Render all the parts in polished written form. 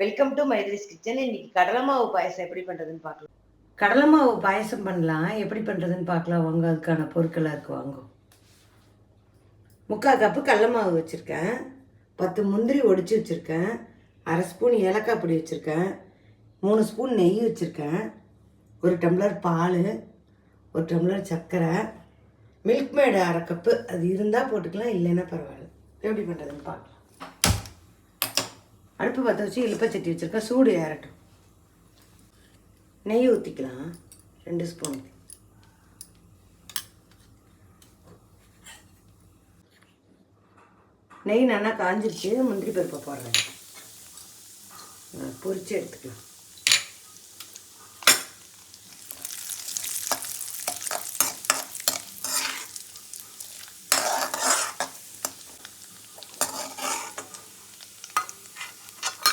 Welcome to மைத்ரிஸ் kitchen. இன்னைக்கு கடலை மாவு பாயசம் எப்படி பண்ணுறதுன்னு பார்க்கலாம். கடலை மாவு பாயசம் பண்ணலாம். எப்படி பண்ணுறதுன்னு பார்க்கலாம் வாங்க. அதுக்கான பொருட்களாக இருக்குது வாங்க. 3/4 கப்பு கடலை மாவு வச்சுருக்கேன். 10 முந்திரி ஒடிச்சு வச்சுருக்கேன். 1/2 ஸ்பூன் ஏலக்காய் பொடி வச்சுருக்கேன். 3 ஸ்பூன் நெய் வச்சுருக்கேன். 1 டம்ளர் பால், 1 டம்ளர் சர்க்கரை, மில்க் மேடு 1/2 கப்பு. அது இருந்தால் போட்டுக்கலாம், இல்லைன்னா பரவாயில்ல. எப்படி பண்ணுறதுன்னு பார்க்கலாம். அடுப்பு பற்ற வச்சு இழுப்பச்சட்டி வச்சுருக்கேன். சூடு ஏறட்டும். நெய் ஊற்றிக்கலாம் 2 ஸ்பூன். நெய் நல்லா காஞ்சிருச்சு. முந்திரி பருப்பை போடுறேன். பொரிச்சு எடுத்துக்கலாம்.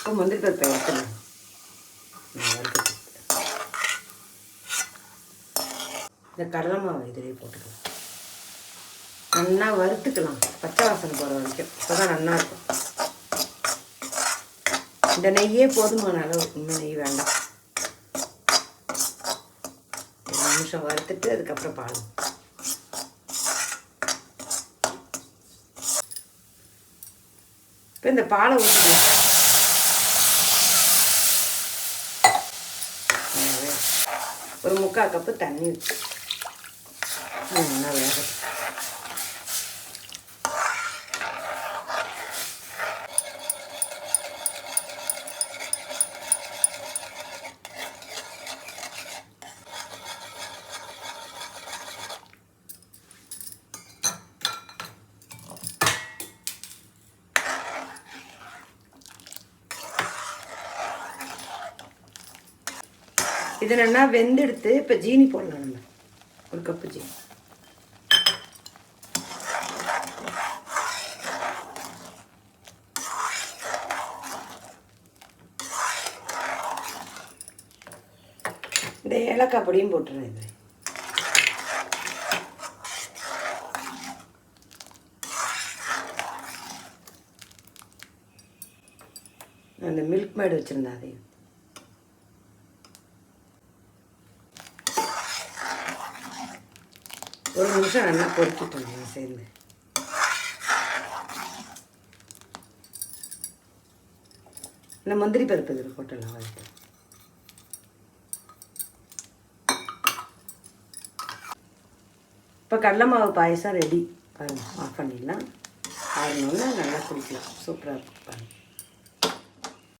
இப்போ முந்திரி பருப்பை எடுத்துக்கலாம். இந்த கடலை மாவு இதிலே போட்டுக்கலாம். நல்லா வறுத்துக்கலாம். பச்சை வாசனை போகிற வரைக்கும். இப்போ தான் நல்லா இருக்கும். இந்த நெய்யே போதுமான அளவு, இன்னும் நெய் வேண்டாம். 2 நிமிஷம் வறுத்துட்டு அதுக்கப்புறம் பால். இப்போ இந்த பாலை ஊற்றிக்கலாம். ஒரு 3/4 கப்பு தண்ணி வச்சு நல்லா வேகும். இது நல்லா வெந்தெடுத்து இப்போ ஜீனி போடலாம். நம்ம 1 கப்பு ஜீனி. இந்த ஏலக்காய் பொடியும் போட்டுறேன். இது அந்த மில்க் மேடு வச்சுருந்தேன். அதையும் ஒரு நிமிஷம் நல்லா பொறுக்கிட்டோம் சேர்ந்து. இந்த முந்திரி பருப்பு இதில் போட்டுடலாம். வறுத்து இப்போ கடலை மாவு பாயசம் ரெடி. பாருங்கள், ஆஃப் பண்ணிடலாம். ஆறணுன்னா நல்லா குடிக்கலாம். சூப்பராக இருக்கும். பாருங்கள்.